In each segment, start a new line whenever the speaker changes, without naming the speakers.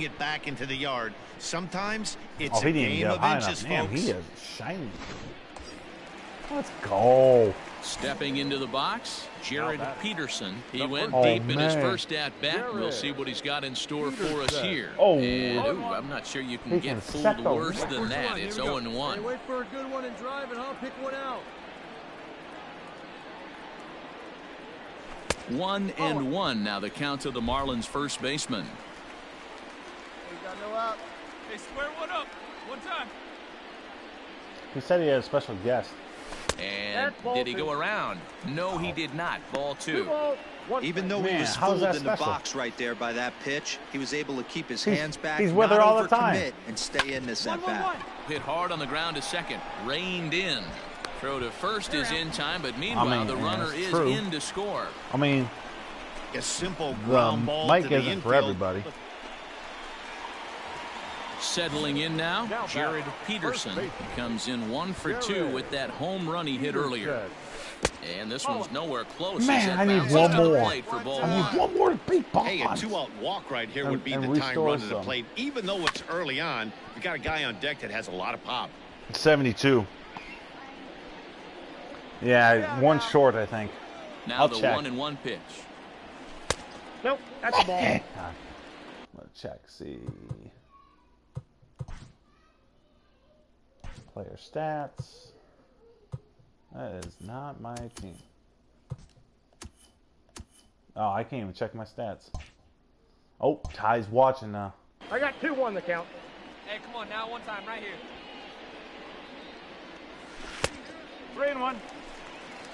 it back into the yard. Sometimes it's
he
a
didn't
game
get
of
high
inches,
enough. Man,
folks.
he is shiny. Let's go.
Stepping into the box, Jared Peterson. He went
Oh,
deep in his
man.
first at-bat. We'll see what he's got in store for us here.
Oh.
And, I'm not sure you can get fooled worse than that. It's 0-1.
Hey, wait for a good one and drive, and I'll pick one out.
1-1 now the count to the Marlins first baseman.
Hey, got no out.
Hey, square one up. One time.
He said he had a special guest.
And did he go around? No, he did not. Ball 2.
Even though he was fooled in the box right there by that pitch, he was able to keep his hands back.
He's with her all the time.
And stay in this at-bat.
Hit hard on the ground to second. Reined in. Throw to first is in time, but meanwhile the runner is in to score.
I mean,
a simple ground ball
mic
to the
isn't
infield.
for everybody.
Settling in now, Jared Peterson. He comes in 1 for 2 with that home run he hit earlier. And this one's nowhere close.
Man, I need one more. I need one more to beat Bonds.
Hey, a 2-out walk right here would be the time run to the plate. Even though it's early on, you got a guy on deck that has a lot of pop.
72. Yeah, one short, I think.
Now
I'll
the
check.
1-1 pitch.
Nope, that's a ball.
Let's check, see. Player stats. That is not my team. Oh, I can't even check my stats. Oh, Ty's watching now.
I got 2-1 the count.
Hey, come on now. One time right here.
3-1.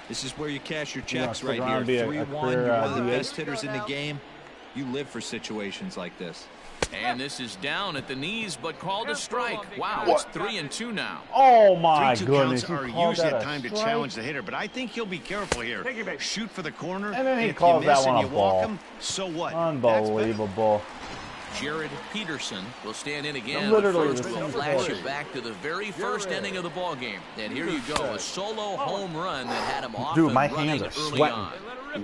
This is where you cash your checks
You know,
right here.
stick around,
3-1,
be a
you're one of the
career,
best hitters in the game. You live for situations like this.
And this is down at the knees, but called a strike. Wow, it's 3-2 now.
Oh my
3-2
goodness!
counts are usually a time to challenge the hitter, but I think he'll be careful here. Shoot for the corner,
And then he
if
calls
you miss
that one
and
a
you walk
ball.
him, so what?
Unbelievable.
Jared Peterson will stand in again.
Literally
First,
the
we'll
same
flash
play.
it back to the very first inning of the ball game. And here you go, a solo home run that had him off
Dude,
and
my
running
hands are
early
sweating.
on.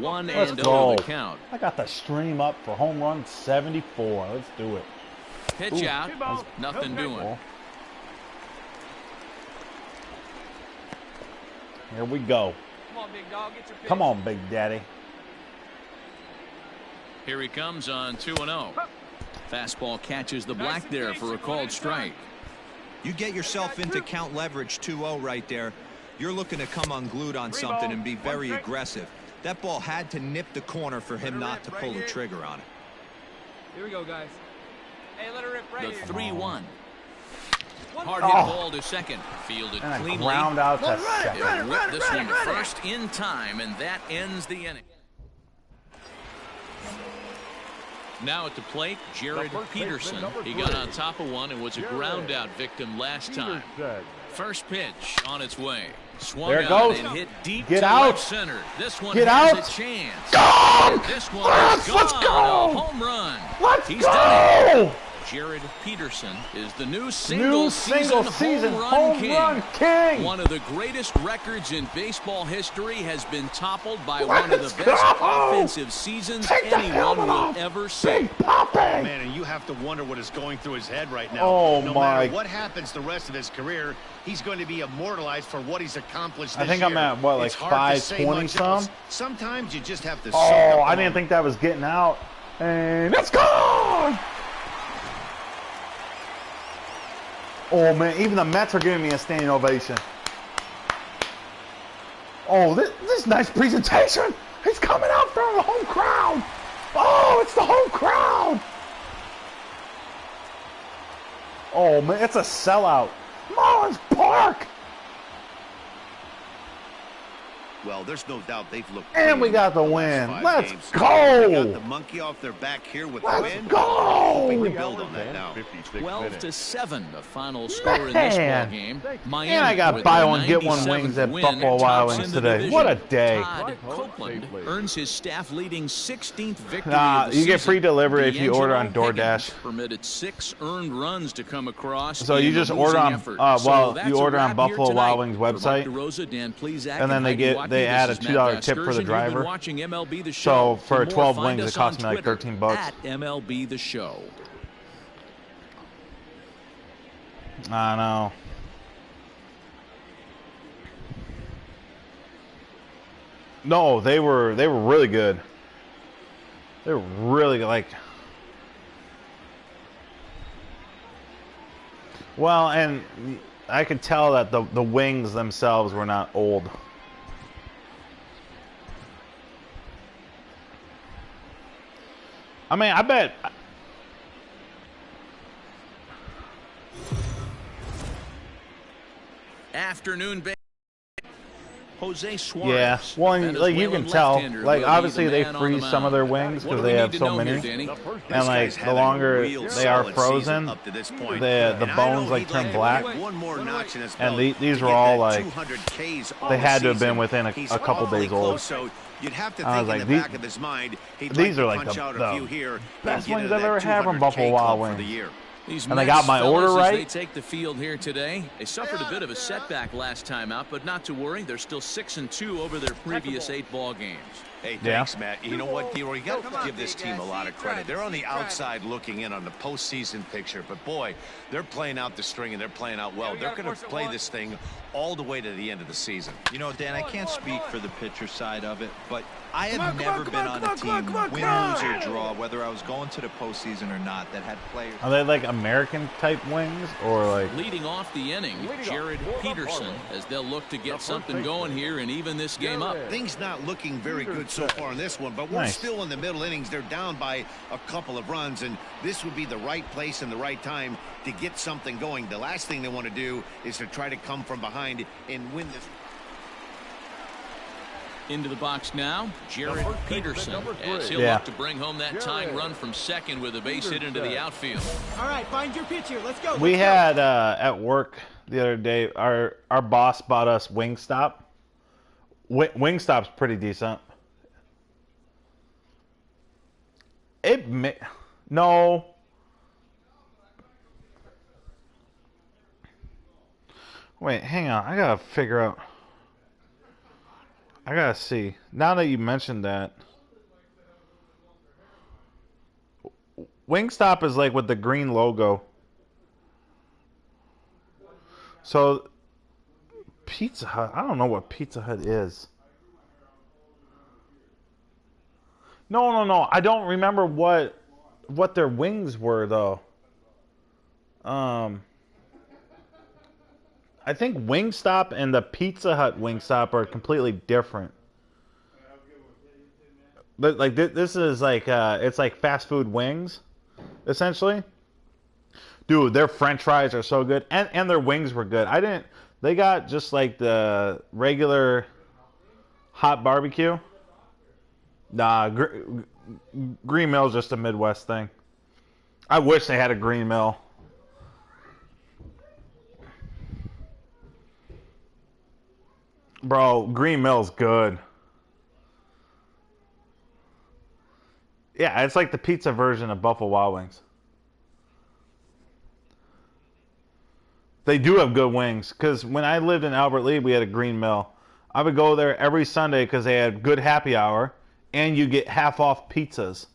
Let's
1-0
go.
the count.
I got the stream up for home run 74. Let's do it.
Pitch out, nothing doing.
Here we go.
Come on, big dog. Get your pitch.
Come on, Big Daddy.
Here he comes on 2-0. Fastball catches the black there for a called strike.
You get yourself into count leverage 2-0 right there. You're looking to come unglued on something and be very aggressive. That ball had to nip the corner for him not to pull the trigger on it.
Here we go, guys. Hey, let her rip right
The
here.
3-1. Hard hit ball to second. Fielded
And a
cleanly.
ground out to second.
He'll whip this one to first in time, and that ends the inning. Now at the plate, Jared Peterson. He got on top of one and was a ground out victim last time. First pitch on its way. Swung
There it
out
goes.
and hit deep
Get
to
out.
left center. This one
Get
has
out.
a chance.
Gone.
This one
Let's
is gone.
go.
A home run.
Let's
done it.
go!
Jared Peterson is the new single season
home run king.
One of the greatest records in baseball history has been toppled by one of the best offensive seasons anyone will ever see.
Man, and you have to wonder what is going through his head right now.
Oh,
no
my.
matter what happens the rest of his career, he's going to be immortalized for what he's accomplished this
I think
year.
I'm at, what, like
It's hard to say
520
much
some?
else. Sometimes you just have to soak
Oh,
up
I
the
didn't
moment.
think that was getting out. And it's gone! Oh, man, even the Mets are giving me a standing ovation. Oh, this nice presentation. He's coming out from the home crowd. Oh, it's the home crowd. Oh, man, it's a sellout. Mullins Park.
Well, there's no doubt they've looked.
And we
great
got the
in
win.
last 5
Let's
games.
go.
They got the monkey off their back here with the
Let's
win.
go.
We can build on that now.
12-7, the final score in this ball game. Miami
And I got
with
buy
their
one, get one
97th
wings at
win
Buffalo Wild
tops
Wings
in the
today.
division.
What a day.
Todd Copeland earns his staff-leading 16th victory
Nah,
of the
you get
season.
free delivery if you order on
D'Angelo
DoorDash.
Higgins permitted 6 earned runs to come across.
So you
in
just
the
order
losing
on,
effort.
well,
So that's
you
a
order on
wrap
Buffalo
here
Wild
tonight.
Wings
For Mark
website,
DeRosa, Dan Plesac,
and then they
Heidi Watkey,
they add a
this is
$2
Matt
tip for the
Vasgersian. You've been
driver.
watching MLB The
So
Show.
for
more,
12
find
wings,
us
it cost
on
me like
Twitter
13 bucks.
At MLB The Show.
I know. No, they were really good. They were really good. Like, well, and I could tell that the wings themselves were not old. I mean, I bet.
Afternoon.
Jose Suarez.
Yeah, well, and, like you can tell, like obviously they freeze some of their wings because they have so many, and like the longer they are frozen, the bones like turn black. And these were all like they had to have been within a couple days old.
You'd have to
I was
think
like,
in the back of his mind,
these are like the best wings I've ever had from Buffalo Wild Wings. And I got my order right.
They take the field here today. They suffered a bit of a setback last time out, but not to worry. They're still 6-2 over their previous 8 ball games.
Hey, thanks, Matt. You know what, Leroy? You got to give this team a lot of credit. They're on the outside looking in on the postseason picture, but boy, they're playing out the string and they're playing out well. They're going to play this thing all the way to the end of the season. You know, Dan, I can't speak for the pitcher side of it, but I have never been on a team, win, lose, or draw, whether I was going to the postseason or not, that had players.
Are they like American type wings or like?
Leading off the inning, Jared Peterson, as they'll look to get something going here and even this game up.
Things not looking very good so far in this one, but we're still in the middle innings. They're down by a couple of runs, and this would be the right place and the right time to get something going. The last thing they want to do is to try to come from behind and win this.
Into the box now, Jared Peterson, as he'll look to bring home that tying run from second with a base hit into the outfield.
All right, find your pitch here. Let's go.
We had at work the other day, our boss bought us Wingstop. Wingstop's pretty decent. No. Wait, hang on. I gotta figure out. I gotta see. Now that you mentioned that, Wingstop is like with the green logo. So Pizza Hut. I don't know what Pizza Hut is. No. I don't remember what their wings were though. I think Wingstop and the Pizza Hut Wingstop are completely different. But like this is like it's like fast food wings, essentially. Dude, their French fries are so good, and their wings were good. They got just like the regular hot barbecue. Nah, Green Mill's just a Midwest thing. I wish they had a Green Mill. Bro, Green Mill's good. Yeah, it's like the pizza version of Buffalo Wild Wings. They do have good wings, because when I lived in Albert Lea, we had a Green Mill. I would go there every Sunday because they had good happy hour, and you get half off pizzas.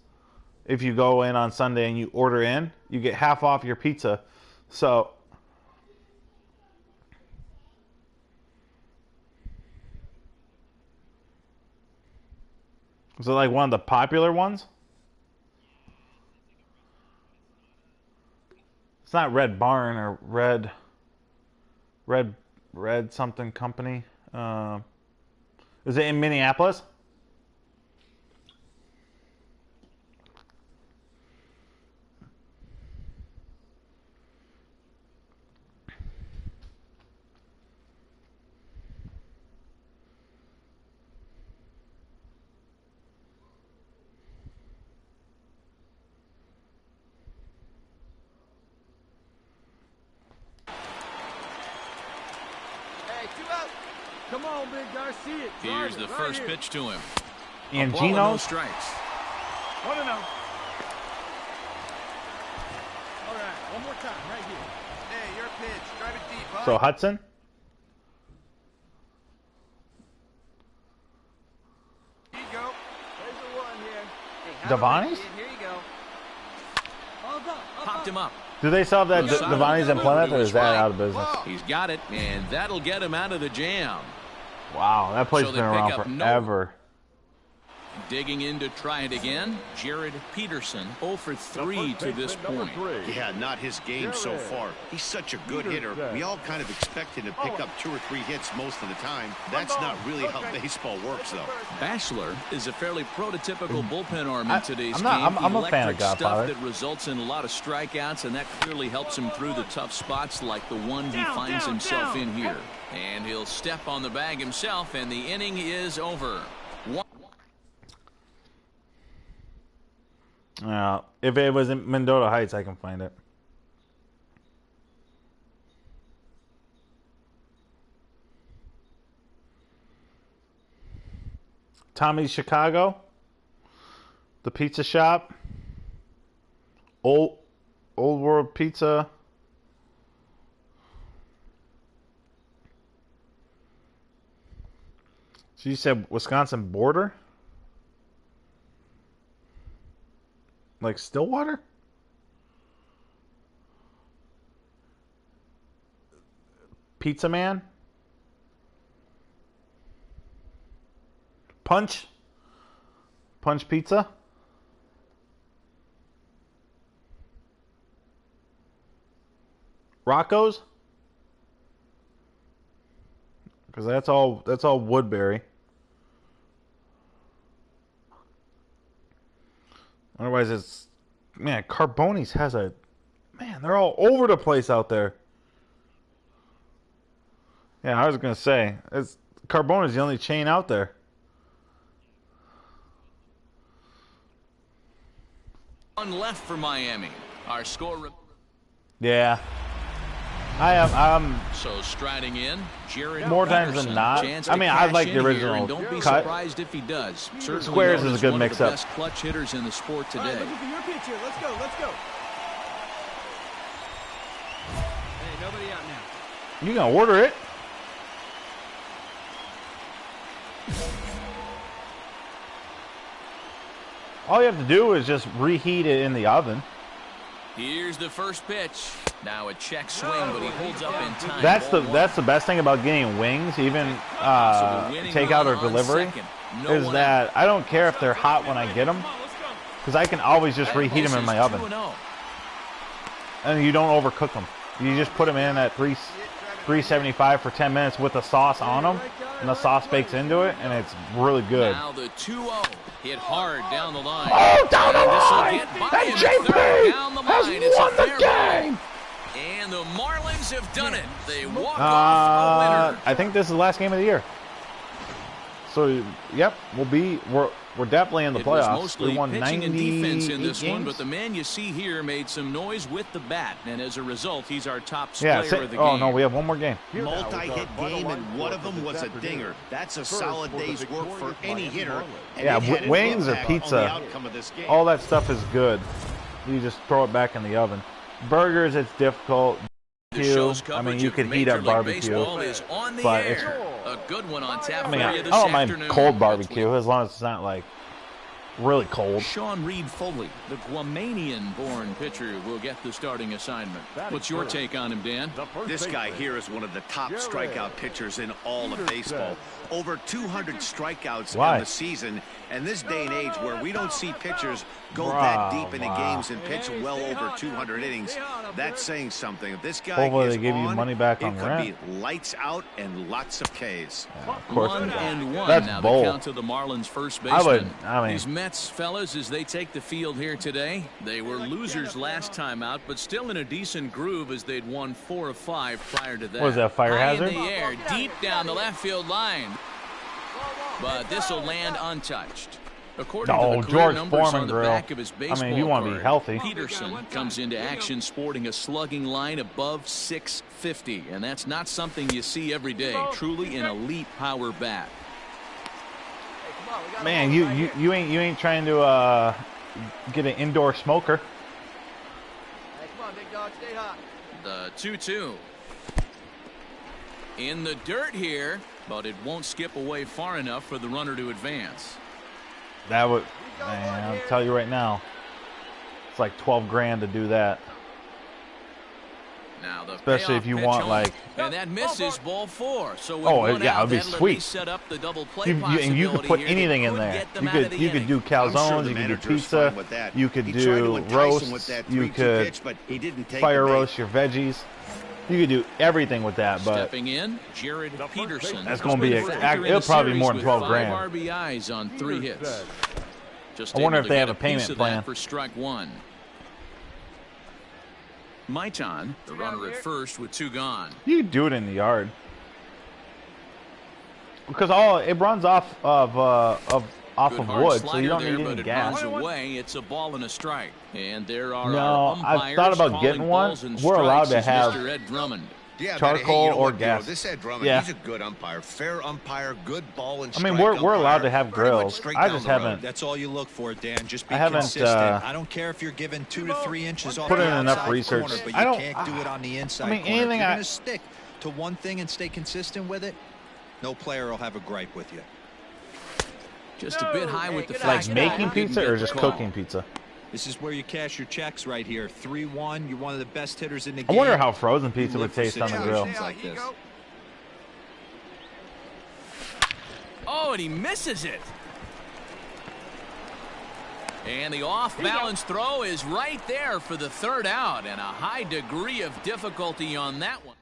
If you go in on Sunday and you order in, you get half off your pizza. So is it like one of the popular ones? It's not Red Barn or Red something company. Is it in Minneapolis?
Come on, big guy, see it.
Here's the first pitch to him.
And
no strikes.
1-0. All right, one more time, right here.
Hey, your pitch. Drive it deep, huh?
So Hudson?
Here you go. There's the one here.
Devani's?
Here you go. All done.
Popped picked him up.
Do they still have that Devani's in Plymouth, or is that out of business?
He's got it, and that'll get him out of the jam.
Wow, that play's been around forever.
Digging in to try it again, Jared Peterson, 0 for 3 to this point.
Yeah, not his game so far. He's such a good hitter. We all kind of expect him to pick up 2 or 3 hits most of the time. That's not really how baseball works, though.
Bachelor is a fairly prototypical bullpen arm in today's game.
I'm a fan of Godfather.
Stuff that results in a lot of strikeouts, and that clearly helps him through the tough spots like the one he finds himself in here. And he'll step on the bag himself, and the inning is over.
If it was in Mendota Heights, I can find it. Tommy's Chicago, the pizza shop, Old World Pizza. So you said Wisconsin border? Like Stillwater? Pizza Man? Punch Pizza? Rocco's? Because that's all Woodbury. Otherwise, it's, man, Carboni's has a, man, they're all over the place out there. Yeah, I was going to say, Carboni's the only chain out there.
One left for Miami. Our score.
Yeah. I'm
so striding in, Jared
more times than not. I mean, I like the original
don't be
cut.
Surprised if he does.
Squares is a good mix-up.
Best clutch hitters in the sport today.
Right, looking for your pitch here. Let's go. Let's go. Hey, nobody out now.
You gonna order it? All you have to do is just reheat it in the oven.
Here's the first pitch. Now a check swing, but he holds up in time.
That's the best thing about getting wings, even takeout or delivery, is that I don't care if they're hot when I get them, because I can always just reheat them in my oven. And you don't overcook them. You just put them in at 375 for 10 minutes with the sauce on them, and the sauce bakes into it, and it's really good.
Now the 2-0 hit hard down the line.
Oh, down the line! And JP has won the game!
And the Marlins have done it. They walk off a winner.
I think this is the last game of the year. So, yep, we're definitely in the playoffs. We won 90
and defense in this
games.
one, but the man you see here made some noise with the bat, and as a result, he's our top player of the game.
Oh no, we have one more game.
Multi-hit game, and one of them was a dinger. That's a solid day's work for any hitter.
Yeah, wings or pizza, all that stuff is good. You just throw it back in the oven. Burgers, it's difficult. I mean, you could heat up barbecue, but it's
a good one on tap.
I don't mind cold barbecue as long as it's not like really cold.
Sean Reed Foley, the Guamanian-born pitcher, will get the starting assignment. What's your take on him, Dan?
This guy here is one of the top strikeout pitchers in all of baseball. Over 200 strikeouts in the season. And this day and age where we don't see pitchers go that deep into games and pitch well over 200 innings, that's saying something. If this guy
hopefully
is
they give you money back on rent.
It could be lights out and lots of Ks.
Yeah, of course
1-1.
That's
now
bold.
The count to the Marlins first baseman.
I mean,
these Mets fellas, as they take the field here today, they were losers last time out, but still in a decent groove as they'd won 4 of 5 prior to that.
What was that, fire hazard?
In the air, deep down the left field line. But this will land untouched. According to the career
George
numbers
Foreman
on the
grill.
back of his baseball
I mean, you want to be healthy.
Peterson comes into action sporting a slugging line above 650, and that's not something you see every day. Truly an elite power bat.
Man, you ain't trying to get an indoor smoker.
Hey, come on, big dog, stay hot.
The 2-2. In the dirt here, but it won't skip away far enough for the runner to advance.
That would, man, I'll tell you right now, it's like 12 grand to do that.
Now the
Especially if you
pitch
want
home.
like.
And that misses ball 4. So with
Oh
one
yeah,
out,
it'd be
that'll at
sweet.
least set up the double play
And you could put
possibility here
anything
that
in
could
there.
get them
You
out of
could
the
you could
inning.
do
I'm sure
calzones,
the
you could do
manager's
pizza,
fine with that.
you could
He tried to
do
entice him with
roasts,
that
you
3-2
could
pitch, but he didn't take
fire
the bait.
roast your veggies. You could do everything with that, but
Stepping in, Jared Peterson.
that's going to be
Has been a factor in
it'll
the
probably be
series
more than
with
12
5
grand.
RBIs on 3 hits. Just
I wonder
able
if
to
they
get
have a
piece
payment
of
plan.
that for strike 1. Maitan, the runner at first with 2 gone.
You could do it in the yard because it runs off of
Good hard
wood, so
slider
you don't
there,
need
but
any
it
gas.
runs away. It's a ball and a strike. And there are
No,
our
I've
umpires
thought about
calling
getting one.
balls and
We're allowed
strikes
to
as
have
Mr. Ed Drummond.
Yeah,
charcoal
you know
or
what,
gas.
This Ed Drummond,
Yeah.
he's a good umpire, fair umpire, good ball and
I
strike
mean, we're
umpire,
allowed to have
pretty much
grills.
straight
I
down
just
the road.
haven't
That's all you look for, Dan. Just be
I haven't,
consistent.
uh,
I don't care if you're given 2 to 3 inches off
put
the
in enough
outside
research.
corner, but
I
you
don't-
can't do it on the inside
I mean,
corner. If
anything
you're
I-
going to stick to one thing and stay consistent with it, no player will have a gripe with you.
Just a bit high with the
like
fastball.
making
Didn't
pizza
get
or
the
just
call.
cooking pizza.
This is where you cash your checks right here. 3-1. You're one of the best hitters in the
I
game.
wonder how frozen pizza
You
would
live for
taste on the grill.
situations like this.
Oh, and he misses it. And the off-balance throw is right there for the 3rd out, and a high degree of difficulty on that one.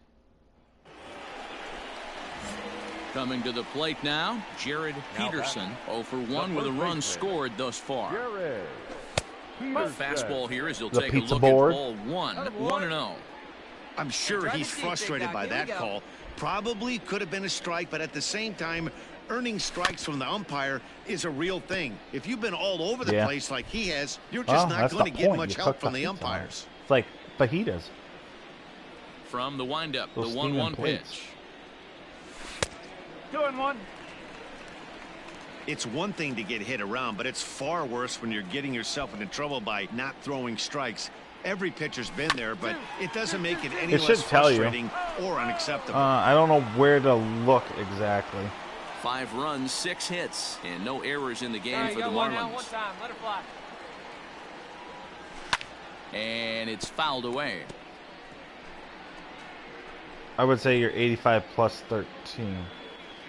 Coming to the plate now, Jared Peterson, 0 for 1 with a run scored thus far. Fastball here as he'll
The
take a
pizza
look
board.
at ball 1, 1-0.
I'm sure he's frustrated by that call. Probably could have been a strike, but at the same time, earning strikes from the umpire is a real thing. If you've been all over the
Yeah.
place like he has, you're
Well,
just not
that's
going to
the
get
point.
much
You
help
cook
from
the
the
pizza on it.
umpires.
It's like fajitas.
From the windup, the
Those
1-1
steaming plates.
pitch.
2-1.
It's one thing to get hit around, but it's far worse when you're getting yourself into trouble by not throwing strikes. Every pitcher's been there, but it doesn't make it any
It
less
should tell you.
frustrating or unacceptable.
I don't know where to look exactly.
5 runs, 6 hits, and no errors in the game
All right,
for
you
the
got one out, one
Marlins.
time. Let it fly.
And it's fouled away.
I would say you're 85 plus 13.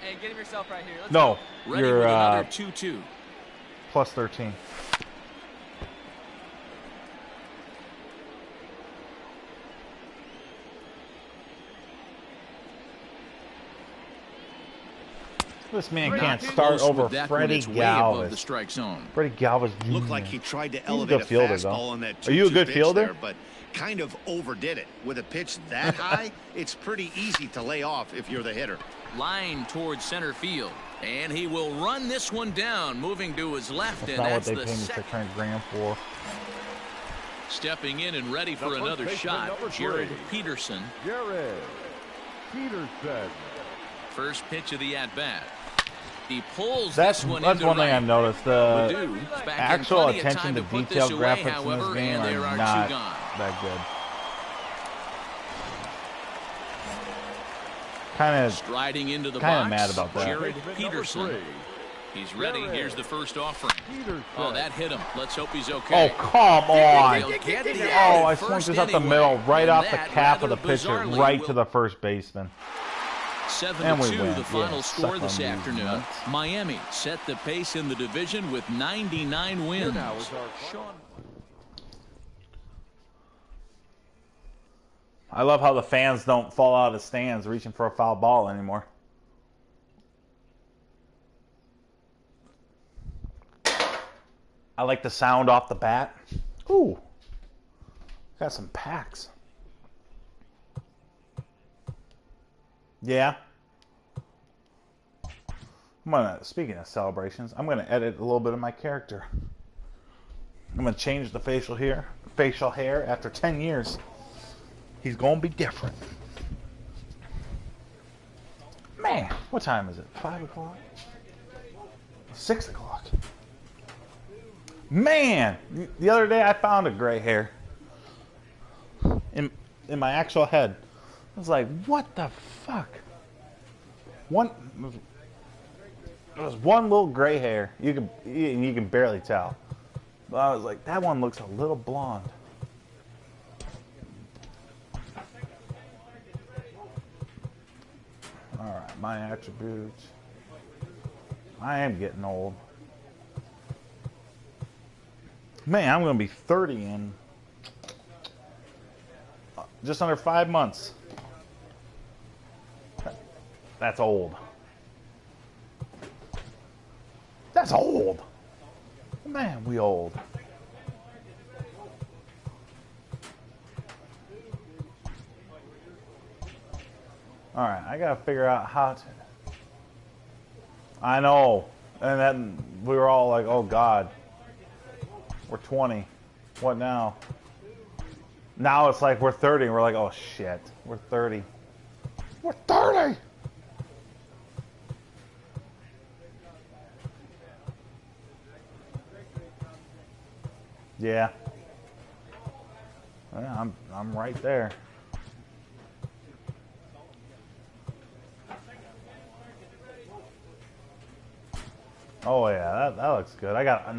Hey, get him yourself right here. Let's
No,
go.
Ready
you're
with another 2-2.
plus 13. This man can't
Not
start
close
over
with that one.
Freddie
It's way above the
Galvis.
strike zone.
Freddie Galvis Jr.
Looked like he tried to
a
elevate
good
a
fielder,
fastball
though.
on that
Are you a
2-2
good
pitch
fielder?
there, but kind of overdid it. With a pitch that high, it's pretty easy to lay off if you're the hitter.
Line towards center field. And he will run this one down, moving to his left,
That's
and
not what
that's
they
the
paid me
second.
600 grand for.
Stepping in and ready for another shot, Jared Peterson.
Jared Peterson.
First pitch of the at-bat. He pulls
That's
this one
one
into
thing
right.
I've noticed.
Ledoux's back in
Actual
plenty of
attention
time
to
put
detail
this away,
graphics in
however,
this game
and there
are
are
not
2 gone.
that good. Kind of
Striding into the
Kinda
box,
mad about that.
Jared Peterson. He's ready. Here's the first offering. Oh, that hit him. Let's hope he's okay.
Oh, come on.
They'll get the
Oh,
out
I
at
swung
first
this up the
anyway,
middle, right
and
off the
that,
cap of the
rather
pitcher,
bizarrely,
right
will-
to the first baseman.
7-2,
we win.
the final
Yeah,
score
suck
this
on these
afternoon.
nuts.
Miami set the pace in the division with 99 wins.
now is our
Sean
I love how the fans don't fall out of the stands reaching for a foul ball anymore. I like the sound off the bat. Ooh. Got some packs. Yeah. Speaking of celebrations, I'm gonna edit a little bit of my character. I'm gonna change the facial hair after 10 years. He's gonna be different. Man, what time is it? 5 o'clock? 6 o'clock. Man, the other day I found a gray hair in my actual head. I was like, what the fuck? There was one little gray hair. You can barely tell. But I was like, that one looks a little blonde. Alright, my attributes. I am getting old. Man, I'm going to be 30 in just under 5 months. That's old. That's old. Man, we old. Alright, I gotta figure out how to... I know. And then we were all like, oh God. We're 20. What now? Now it's like we're 30 and we're like, oh shit. We're 30. We're 30! Yeah. Yeah, I'm right there. Oh yeah, that looks good. I got a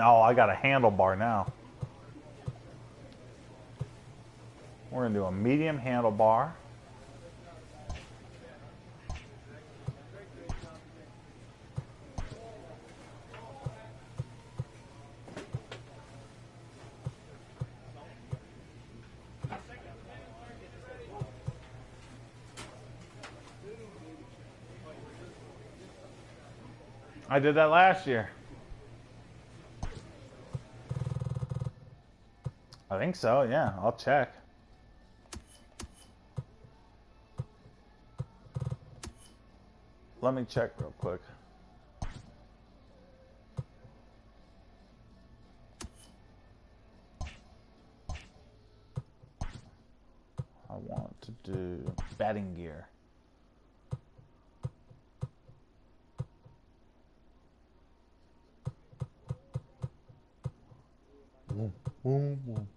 handlebar now. We're gonna do a medium handlebar. I did that last year. I think so, yeah. I'll check. Let me check real quick. I want to do batting gear. Boom, boom, boom.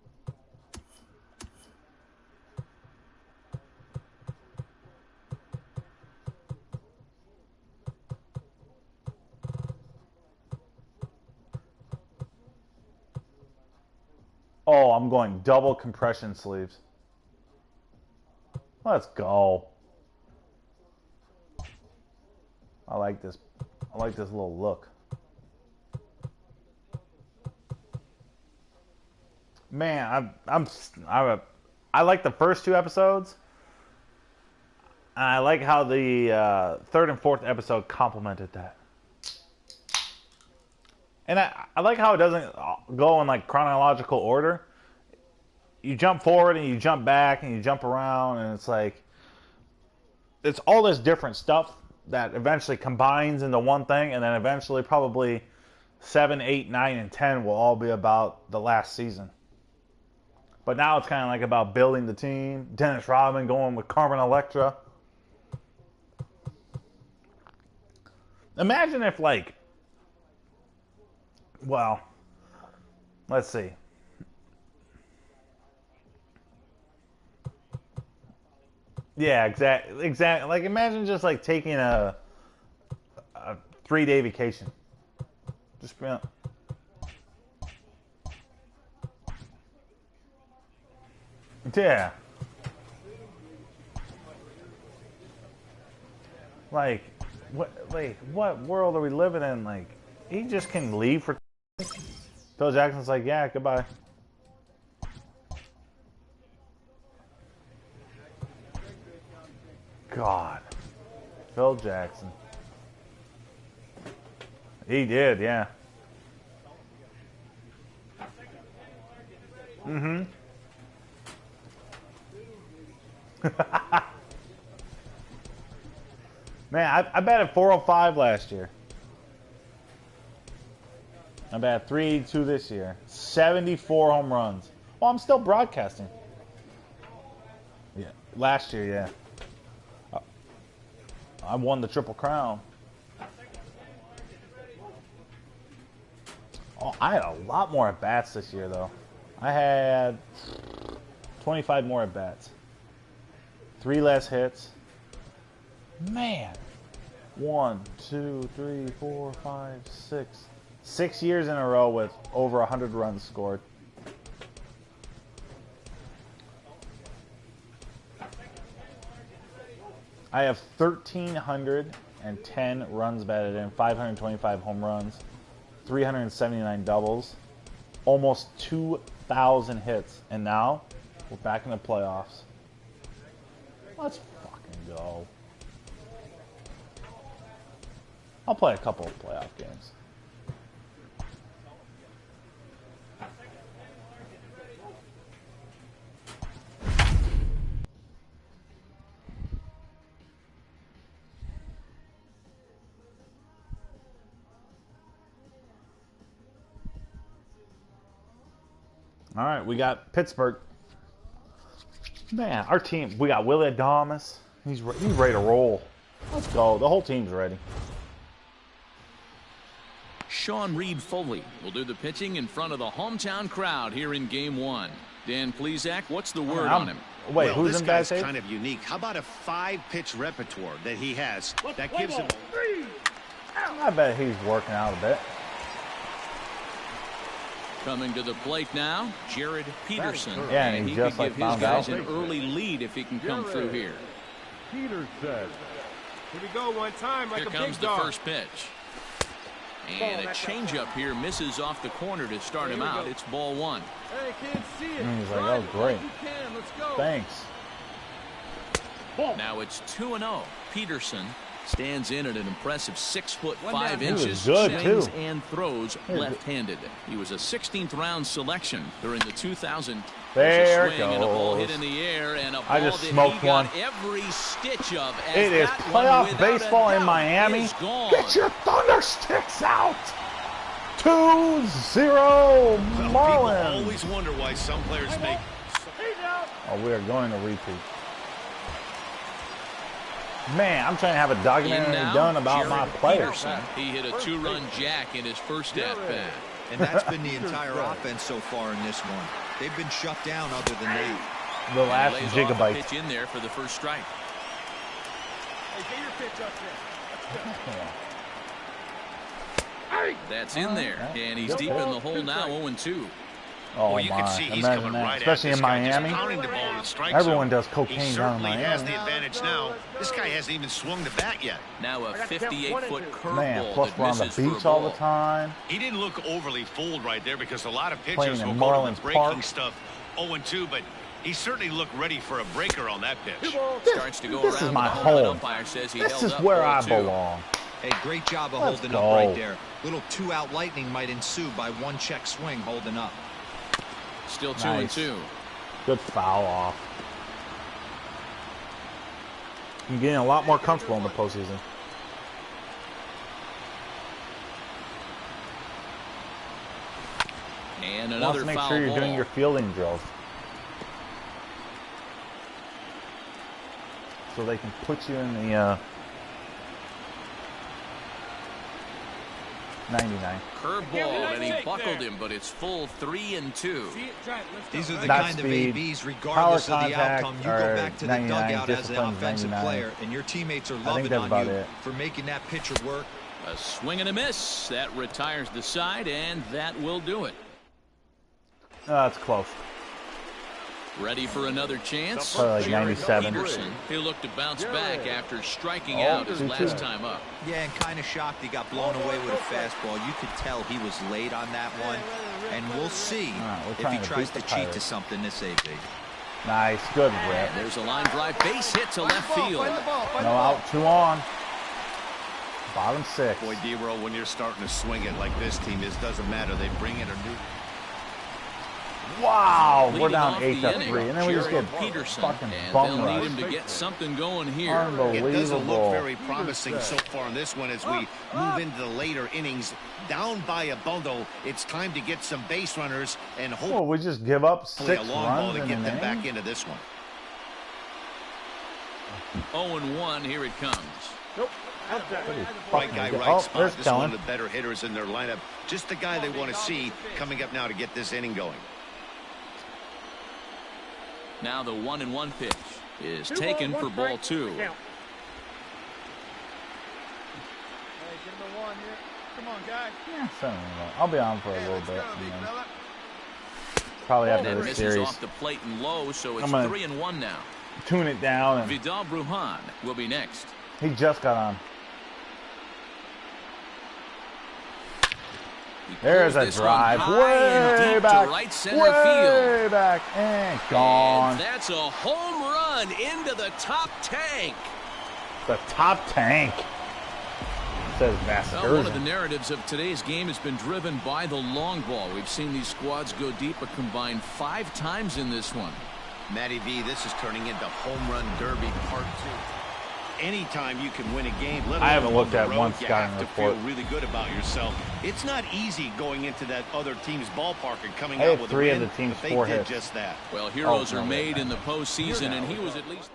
Oh, I'm going double compression sleeves. Let's go. I like this. I like this little look. Man, I like the first 2 episodes. And I like how the third and fourth episode complemented that. And I like how it doesn't go in like chronological order. You jump forward and you jump back and you jump around, and it's like it's all this different stuff that eventually combines into one thing, and then eventually probably 7, 8, 9, and 10 will all be about the last season. But now it's kind of like about building the team. Dennis Rodman going with Carmen Electra. Imagine if like, well, let's see. Yeah, exactly. Like, imagine just like taking a 3-day vacation. Just yeah. Like, what world are we living in? Like, he just can leave for. Phil Jackson's like, yeah, goodbye. God. Phil Jackson. He did, yeah. Mm-hmm. Man, I batted .405 last year. I batted .382 this year. 74 home runs. Well, I'm still broadcasting. Yeah, last year, yeah. I won the Triple Crown. Oh, I had a lot more at bats this year, though. I had 25 more at bats, 3 less hits. Man, 1, 2, 3, 4, 5, 6. 6 years in a row with over 100 runs scored. I have 1,310 runs batted in, 525 home runs, 379 doubles, almost 2,000 hits, and now we're back in the playoffs. Let's fucking go. I'll play a couple of playoff games. All right, we got Pittsburgh. Man, our team, we got Willie Adames. He's ready to roll. Let's go. The whole team's ready.
Sean Reed Foley will do the pitching in front of the hometown crowd here in Game 1. Dan Plesac, what's the word on him?
Wait,
well,
who's
this
in bad
guy's
shape?
kind of unique. How about a 5-pitch repertoire that he has that gives him...
I bet he's working out a bit.
Coming to the plate now, Jared Peterson.
Yeah, and
and
he
he
just,
could give
like,
his
found
guys
out.
an early lead if he can come through here.
Peterson.
Here we go one time like
Here
a
comes
big
the
dog.
first pitch. And a changeup here misses off the corner to start him out. It's ball 1.
Hey, can't see it.
And he's like, oh, great.
You can. Let's go.
Thanks.
Now it's 2-0. Peterson stands in at an impressive 6'5"
He was
inches,
good,
swings
too.
and throws left-handed. He was a 16th round selection during the 2000.
There
a
it
swing and a ball hit
goes.
in the air and a ball
I just
that
smoked
he got
one.
every stitch of. As
It is
that one,
playoff
without a
baseball in
doubt,
Miami.
is gone.
Get your thunder sticks out. 2-0
Well, people
Marlins.
always wonder why some players make...
Oh, we are going to repeat. Man, I'm trying to have a
In
documentary
now,
done about
Jared
my players.
Peterson. He hit a 2-run jack in his first at-bat.
And that's been the entire offense so far in this one. They've been shut down other than that.
The last
Lays off a
gigabyte.
pitch in there for the first strike.
Hey, get your pitch up there.
That's in there, and he's deep in the hole now, 0-2.
Oh
Well, you can
my!
see he's
Imagine
coming
that.
right
Especially
at
in
this guy, just
Miami.
pounding the ball in the strike
Everyone
zone.
does cocaine
He
down in
certainly has
Miami.
the advantage now. This guy hasn't even swung the bat yet.
Now a 58-foot
Man,
curveball
plus
that
we're on the
misses for a
beach all the
ball.
time.
He didn't look overly fooled right there because a lot of
Playing
pitchers
in
will go to
Marlins
the breaking
Park.
stuff 0-2, but he certainly looked ready for a breaker on that pitch.
Starts to go
This
around
is my
the home, and
home.
umpire says he
This
held
is
up
where
ball
I
2.
belong.
Hey, great job of
Let's
holding
go.
up right there. Little 2-out lightning might ensue by one check swing holding up.
Still
Nice.
2-2.
Good foul off. I'm getting a lot more comfortable in the postseason.
And
Wants
another
to make
foul
sure you're
ball.
doing your fielding drills, so they can put you in the 99.
Curveball, and he buckled him, but it's full 3-2.
See it, try it. Let's
These
go.
are the
Not
kind
speed,
of ABs, regardless
power
of the
contact,
outcome. You go
or
back to the
99,
dugout as an
discipline's
offensive
99.
player, and your teammates are
think
loving
that's
on
about
you
it.
for making that pitcher work.
A swing and a miss. That retires the side, and that will do it.
That's close.
Ready for another chance?
Probably like
Jared
97.
Peterson. He'll look to bounce back after striking
Oh,
out his
2-2.
last time up.
Yeah, and kind of shocked he got blown away with a fastball. You could tell he was late on that one. And we'll see
right, we're
if he
trying to
tries
beat
to
the
cheat to
Pirates.
something this AB.
Nice, good rip.
There's a line drive base hit to left field.
No out, 2 on. Bottom 6.
Boy, D-Roll, when you're starting to swing it like this team is, doesn't matter. They bring it or do.
Wow, we're
Leading
down
off
8-3,
the inning,
and then we just
Jared
get
Peterson,
fucking
and
bum
they'll need
rushed.
him to get something going here.
Unbelievable.
It doesn't look very promising so far in this one as we move into the later innings. Down by a bundle, it's time to get some base runners and
Well,
hopefully
we just give up 6
a long ball
runs
to
in
get
an
them
inning?
back into this one.
0-1, here it comes.
Nope. How's that?
Pretty
Right
fucking
guy,
good.
right
Oh,
spot.
there's
This is one
Kellen.
of the better hitters in their lineup. Just the guy they want to see coming up now to get this inning going.
Now the 1-1 pitch is taken for ball 2.
Hey, get him a 1 here. Come on, guys.
Yeah, 7-1. I'll be on for a
Hey,
little
let's
bit.
go,
and
big
then
fella.
probably after
That
the
misses
series.
off the plate and low, so it's
I'm gonna-
3-1 now.
tune it down. And
Vidal Brujan will be next.
he just got on. There's a drive. Way back.
Right center
way
field.
back. And gone.
And that's a home run into the top tank.
The top tank. Says
Well, one of the
Vasquez.
narratives of today's game has been driven by the long ball. We've seen these squads go deep, but combined 5 times in this one.
Matty V, this is turning into home run derby part 2. Anytime you can win a game, let
I haven't
alone
looked
on
at
the road,
one
you
scouting
have to
report.
feel really good about yourself. It's not easy going into that other team's ballpark and coming
I
out
had
with
3
a
of
win.
the team's
They
4
did
hits.
just that.
Well, heroes
no,
are made
no.
in the postseason, and he was at least...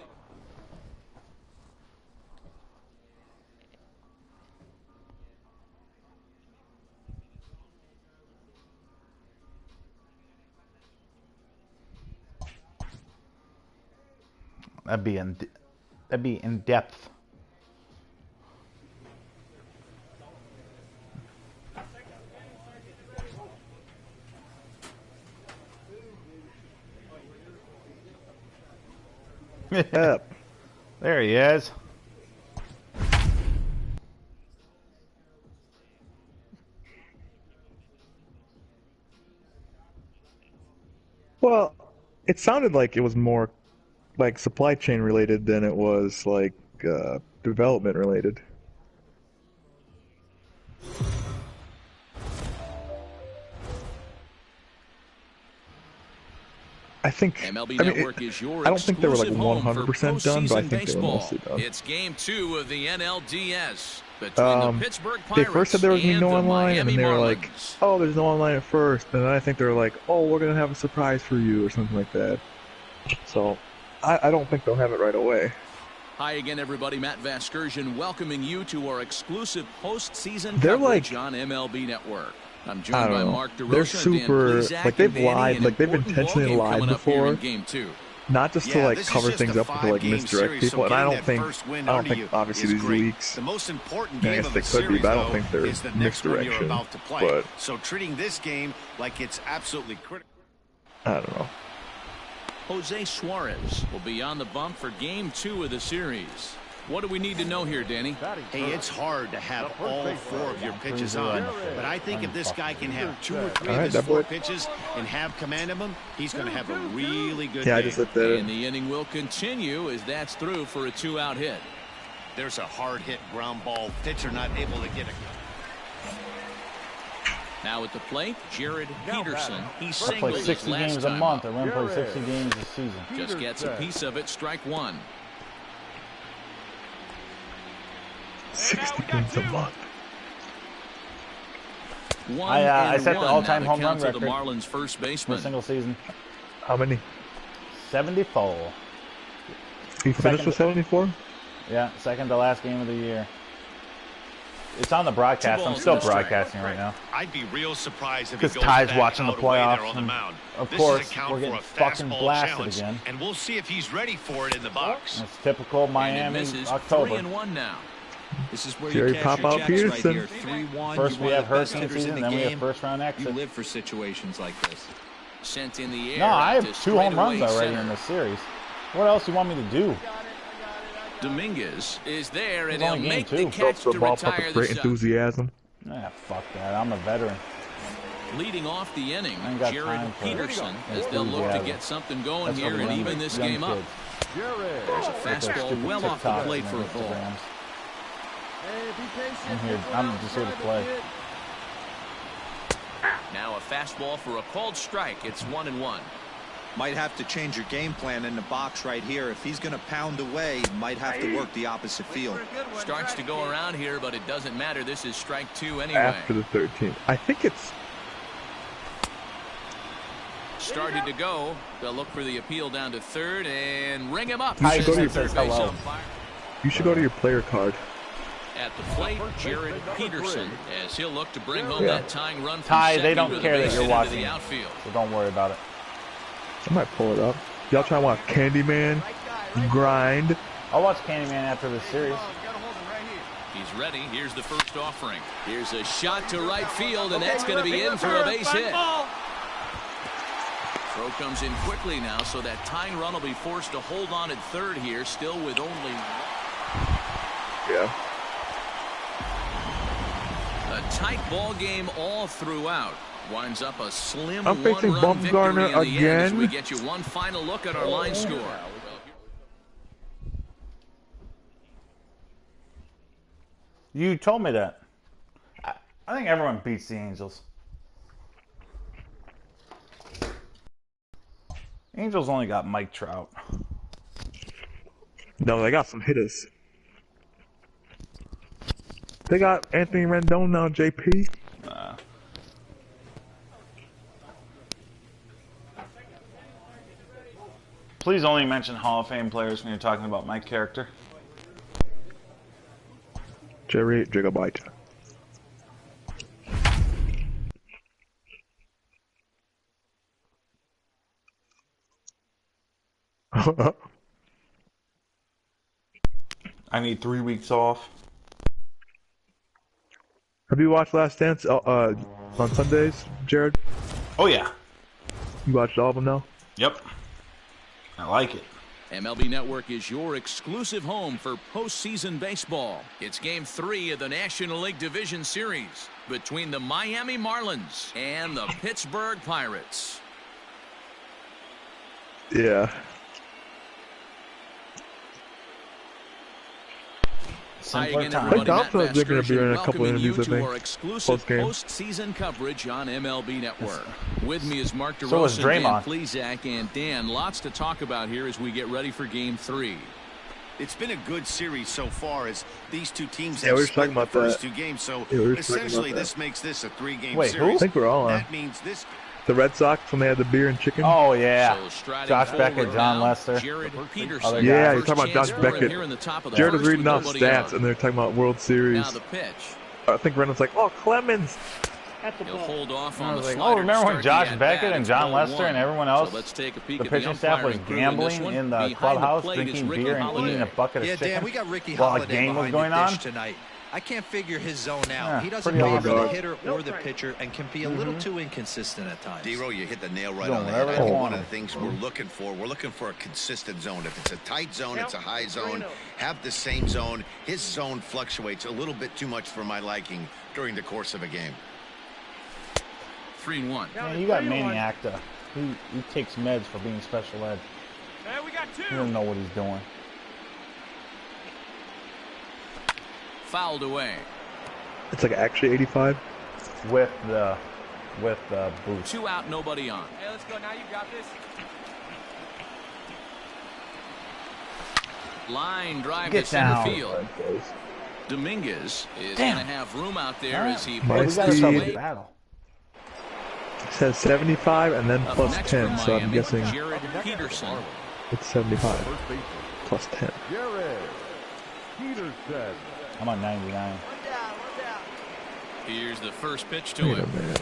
That'd be in depth.
Yep.
There he is.
Well, it sounded like it was more like supply chain related than it was like development related. I think.
MLB
I mean,
Network is your
I don't think they were like
exclusive home for
100% done, but I
postseason
think they were
baseball.
mostly done.
It's game 2 of the NLDS between the Pittsburgh Pirates
They first said there was gonna be
and
no
the
online, and
Miami
then they were like,
Marlins.
"Oh, there's no online at first," and then I think they were like, "Oh, we're gonna have a surprise for you" or something like that. So, I don't think they'll have it right away.
Hi again, everybody. Matt Vasgersian welcoming you to our exclusive postseason
They're
coverage
like-
on MLB Network. I'm
I
joined by
don't know.
Mark DeRosa,
They're
Dan
super
Plesac,
like they've
and Danny,
lied,
an
like they've
important
intentionally
ballgame
lied
coming up here
before,
in game 2.
not just to
Yeah,
like
this is
cover
just
things
a
up and to like
5-game
misdirect
series, so
people. And I
getting
don't
that
think
first win
I don't
under
think
you
obviously
is
these
great.
leaks.
The most important
Yeah, I
game
guess
of
they
the
could be,
series,
but I don't
though,
think they're
is the next one you're
misdirection,
about to play.
but-
So treating this game like it's absolutely critical.
I don't know.
Jose Suarez will be on the bump for game 2 of the series. What do we need to know here, Danny?
Hey, it's hard to have all 4 of your pitches on, but I think if this guy can have 2 or 3 of his 4 pitches and have command of them, he's going to have a really good
Yeah, I
game.
just looked at it.
And the inning will continue as that's through for a 2-out hit.
There's a hard hit ground ball. Pitcher not able to get it.
Now at the plate, Jared Peterson. He
I play
singled his
60
last
games a
time
month.
up.
I wouldn't play 60 games this season.
Just gets a piece of it, strike 1.
60 games a month.
I set the all-time home run
to the
record
Marlins first
for a
baseman.
single season.
How many?
74.
You finished with 74?
Yeah, second to last game of the year. It's on the broadcast. I'm
balls
still
and a strike.
broadcasting right now.
I'd be real surprised if he
Because
goes
Ty's
back
watching the
out away there
playoffs,
on the
and
mound.
of
This
course,
is a count
we're getting
for a
fucking
fastball
blasted
challenge,
again.
and we'll see if he's ready for it in the box.
That's typical
And it
Miami
misses.
October.
3-1 now.
This is where
Jerry
you cash your
Pop-Out
checks right
Peterson.
here. 3-1.
First
you
we
one
have
of the best
hurricane
hitters
season,
in the
then we have
game.
first round
You
exit.
live for situations like this.
Sent in the air.
No, I
out
have
to
2 home runs
straightaway
already
center.
in this series. What else do you want me to do?
Dominguez is there, and
It's
he'll
only game
make
2.
the catch
The
to
ballpark
retire
with
the
great
shot.
enthusiasm.
Ah, fuck that. I'm a veteran.
Leading off the inning,
I ain't got
Jared
time for
Peterson, as they'll look to
enthusiasm.
get something going
That's
here
what
and
young-
even this
young
game up.
kids.
There's a
With their
fastball
stupid
well off the
TikToks
plate
and
for a ball.
Instagrams.
Hey, be patient.
I'm just here to play.
Now a fastball for a called strike. It's 1-1.
Might have to change your game plan in the box right here. If he's going to pound away, you might have to work the opposite field.
Starts to go around here, but it doesn't matter. This is strike 2 anyway.
After the 13th. I think it's...
Started to go. They'll look for the appeal down to third and ring him up.
You should go to your
Third
place.
base
Hello.
umpire.
You should go to your player card.
At the plate, Jared Peterson, as he'll look to bring home
Yeah.
that tying run from
Ty,
second
they don't
to the
care that
base
you're
and into
watching.
the outfield.
So don't worry about it.
I might pull it up. Y'all trying to watch Candyman grind?
I'll watch Candyman after this series.
He's ready. Here's the first offering. Here's a shot to right field, and that's going to be in for a base hit. Throw comes in quickly now, so that tying run will be forced to hold on at third here, still with only...
Yeah.
A tight ball game all throughout. Winds up a slim
I'm facing
one-run victory
Bumgarner
in the end as
again.
we get you one final look at our line score.
You told me that. I think everyone beats the Angels. Angels only got Mike Trout.
No, they got some hitters. They got Anthony Rendon now, JP.
Please only mention Hall of Fame players when you're talking about my character.
Jerry Gigabyte.
I need 3 weeks off.
Have you watched Last Dance on Sundays, Jared?
Oh yeah.
You watched all of them now?
Yep. I like it.
MLB Network is your exclusive home for postseason baseball. It's Game 3 of the National League Division Series between the Miami Marlins and the Pittsburgh Pirates.
Yeah.
Hi again,
I doubt they're going to be in a couple interviews, I think.
Our exclusive postseason coverage on MLB Network. With me is Mark
So is
DeRosa, Dan
Draymond.
Plesac, and Dan. Lots to talk about here as we get ready for Game 3.
It's been a good series so far as these two teams
Yeah,
have
we were
split
talking about
the first
that.
2 games. So
Yeah, we were talking
essentially
about
this makes this a 3-game
Wait,
series.
who?
I think we're all on.
That means this...
The Red Sox when they had the beer and chicken.
Oh yeah.
So striding
Josh
forward
Beckett, John
now,
Lester.
Jared Peterson.
Other
Yeah,
guys.
you're talking about
First
Josh
chance for him
Beckett.
here in the top of the
Jared was
first
reading
with
off
nobody
stats,
out.
and they're talking about World Series.
Now the pitch.
I think Brennan's like, oh, Clemens.
He'll hold off on
I
the
was like,
slider
oh, remember when
to start
Josh
the
Beckett
at-bat.
and
It's
John
ball
Lester
one.
and everyone else,
So let's take a peek
the
at
pitching staff was
umpiring crew in this
gambling
one.
in the
Behind
clubhouse,
plate is
drinking
Ricky
beer and
Holiday.
eating a bucket of
Yeah,
chicken
Dan, we got Ricky
while a
Holiday
game was
behind
going
the
on.
dish tonight. I can't figure his zone out.
Yeah,
He doesn't
pretty
bother the
hard.
hitter or the pitcher and can be a little too inconsistent at times.
D-Row, you hit the nail right
Doing
on the head. I
whatever
think
they
one of
want.
the things we're looking for a consistent zone. If it's a tight zone, it's a high zone. Have the same zone. His zone fluctuates a little bit too much for my liking during the course of a game.
3-1.
Man, you got Maniac. He takes meds for being special ed.
Hey, we got 2.
He doesn't know what he's doing.
Fouled away.
It's like actually 85.
With the boost.
2 out, nobody on.
Hey, let's go now. You got this.
Line drive
Get
to center
down.
field. Dominguez is going to have room out there
All right.
as he
Well, we
puts
got
this
ourselves
away.
a battle.
It says 75 and then
Up
plus
next
10,
from
so I'm
Miami,
guessing
Jared Peterson.
it's 75
First baseman,
plus 10.
Jared Peterson.
I'm on 99.
Here's the first pitch to
Wait a
him.
minute.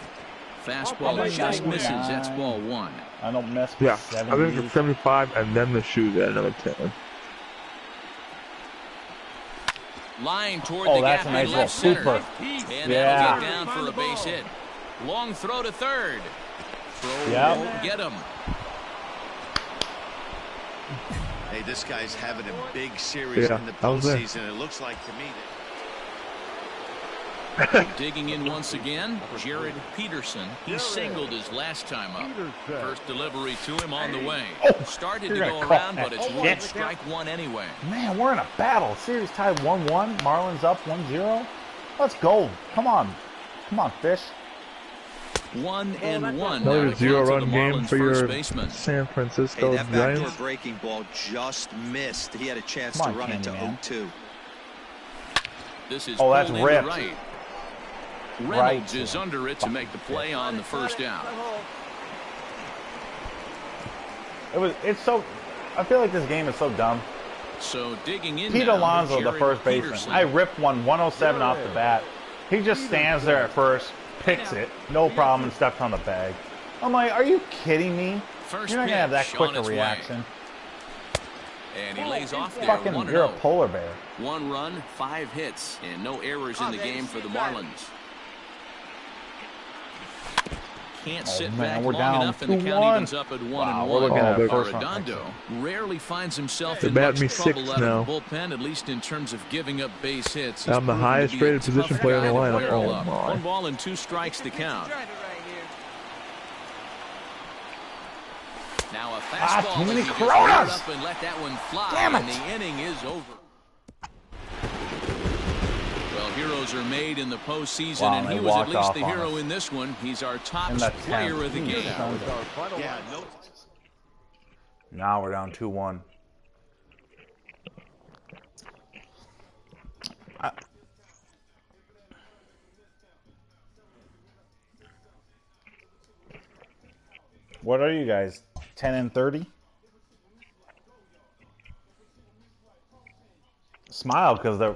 Fastball
I'm
just
99.
misses. That's ball 1.
I don't mess with
Yeah,
70.
I think it's 75 and then the shoes at another 10.
Line toward
Oh,
the
that's
gap
a nice
in
roll.
left center.
Super.
And
Yeah.
that'll get down for a base hit. Long throw to third. Throw
Yep.
won't get him.
Hey, this guy's having a big series
Yeah,
in the
I was there.
postseason. It looks like to me that...
Digging in once again, Jared Peterson. He singled his last time up. First delivery to him on the way. Started to
you're
go
gonna call
around, but
that
it's
shit.
one strike one anyway.
Man, we're in a battle. Series tied 1-1. Marlins up 1-0. Let's go. Come on. Come on, Fish.
1-1.
Another
now to
0-run
the
game
Marlins
for
first
your
baseman.
San
Hey,
Francisco
that backdoor
Giants.
breaking ball just missed. He had a chance
Come
to
on,
run into
Candyman.
0-2.
This is
Oh, that's
pulled into
ripped.
right.
Right.
Reynolds is under it to make the play on the first down.
It's so. I feel like this game is so dumb.
So digging in
Pete
now,
Alonso, the
Jared
first baseman.
Peterson.
I ripped one 107 off the bat. He just stands there at first, picks it, no problem, and steps on the bag. I'm like, are you kidding me?
First
You're not gonna have that
pitch
quick
on
a
its way.
reaction.
And he lays off there.
Fucking,
1-0.
you're a polar bear.
1 run, 5 hits, and no errors in the game for the Marlins. can't sit
man,
back
we're
long
down
enough, and the count
2-1.
evens up at 1-1.
Wow, we're looking at first round.
Arredondo rarely finds himself
They're
in
batting
much
me
trouble
sixth
out
now.
of the bullpen, at least in terms of giving up base hits.
I'm the highest rated position player in the lineup. Oh my.
1 ball and 2 strikes the count. Now a fastball.
Too many
as he just
Coronas!
up and let that one fly.
Damn it.
And the inning is over. Well, heroes are made in the postseason,
Wow,
and he
they
was at
walked
least
off
the
on
hero
us.
in this one. He's our top
In the
player
10th.
of the game.
Yeah, no.
Now we're down 2-1. What are you guys? 10-30? Smile, because they're...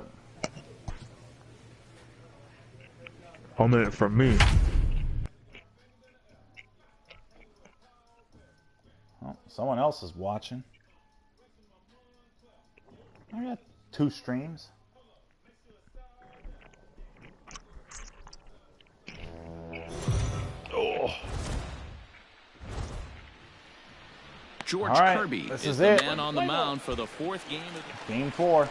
Home in it from me.
Oh, someone else is watching. I got 2 streams. Oh.
George
All right,
Kirby
this
is
is
the
it.
man on the mound for the 4th game.
Game 4.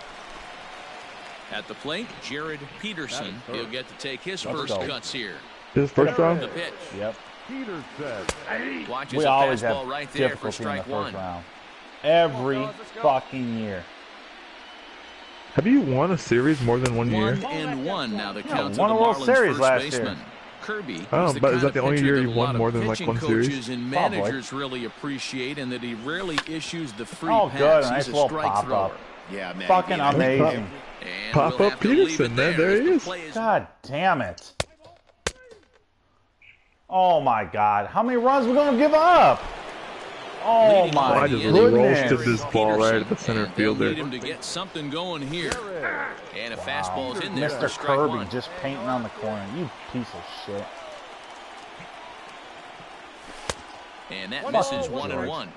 At the plate, Jared Peterson. He'll get to take his
Let's
first
go.
cuts here.
His first round?
The pitch.
Yep.
Peterson.
Watches
We
a
always have
fastball right there for
difficulty in the
strike
first
1.
round. Every fucking year.
Have you won a series more than 1 year?
1-1 now the count
won
to
a
the
World
Marlins
Series
first
last
baseman.
year.
Kirby.
Oh,
is the
but
kind
is that
of
the only
pitcher
year
that
you
a
won
lot
more
of
than, like,
pitching
one series?
coaches and
Probably.
managers really appreciate, and that he rarely issues the free
Oh,
pass.
good.
He's
Nice
a
little
strike
pop
thrower.
up.
Yeah, man.
Fucking amazing.
And
Pop
we'll
up
have to leave
Peterson,
it
man. There
as
he
the
is.
play is
God damn it. Oh my god. How many runs are we going to give up? Oh
leading
my
off
I
the
just
inning.
goodness.
roasted this ball right at the center
And they'll
fielder.
need him to get something going here. And a fastball's in there for
Mr.
strike
Kirby
1.
just painting on the corner. You piece of shit.
And that misses 1-1.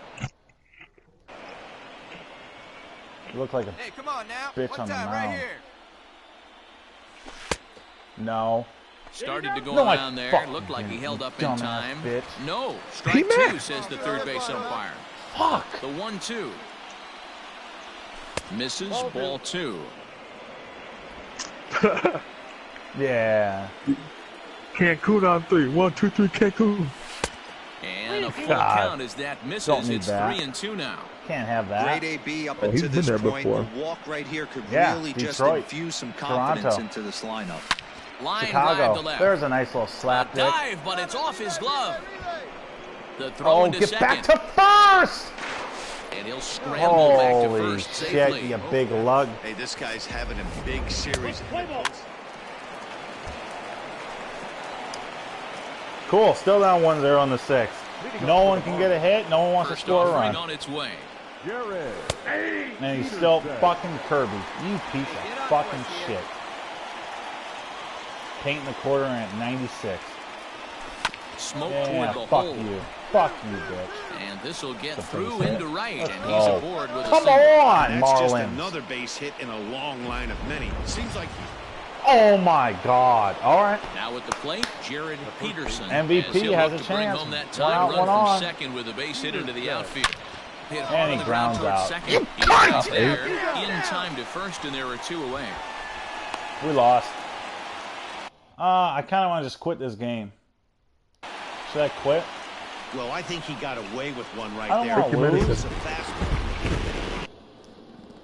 You look like a
Hey, come on now.
bitch
One
on the
time
mound.
right here.
No.
Started to go
No, I
around there.
fucking
Looked like he
didn't,
held
you
up in
dumbass
time.
bitch.
No. Strike 2, says the third base umpire.
Fuck.
The 1-2. Misses, ball 2.
Yeah.
Cancun on 3. 1, 2, 3, Cancun.
And a full
God.
count as that
Don't
misses.
need
It's
that.
3-2 now.
Can't have that.
Grade AB up
Oh, he's
until
been
this
there
point.
before.
The walk right here could
Yeah,
really just
Detroit,
infuse some confidence
Toronto.
into this lineup.
Line drive to
Chicago.
left.
There's a nice little
A
slap dick.
dive, but it's off his glove. The throw
Oh,
into
get
second.
back to first!
And he'll scramble back to
Holy
first
shit,
safely.
you big lug.
Hey, this guy's having a big series.
Cool, still down 1-0 in the 6th. No one can get a hit, no one wants to
First
score a
offering
run.
on its way.
Jared.
And he's still fucking Kirby. You piece of fucking shit. Painting the quarter at 96.
Smoke
Yeah,
toward the
fuck
hole.
you. Fuck you, bitch.
And this will get
The
through
base
into
hit.
right,
Let's
and
go.
he's aboard with a
Come
single.
on,
That's just
Marlins.
another base hit in a long line of many. Seems like
Oh my god. Alright.
Now at the plate, Jared Peterson.
MVP
as he'll
has
look
a
to bring
chance.
home that
One
tying
out,
run
one
from
on.
second with a base hit into the outfield. Hit hard
And
on
he
the ground
grounds
towards
out.
second.
You
He
cunt!
gets there in time to first, and there are 2 away.
We lost. I kind of want to just quit this game. Should I quit?
Well, I think he got away with one right
I don't
there.
wanna
It
lose.
was a fast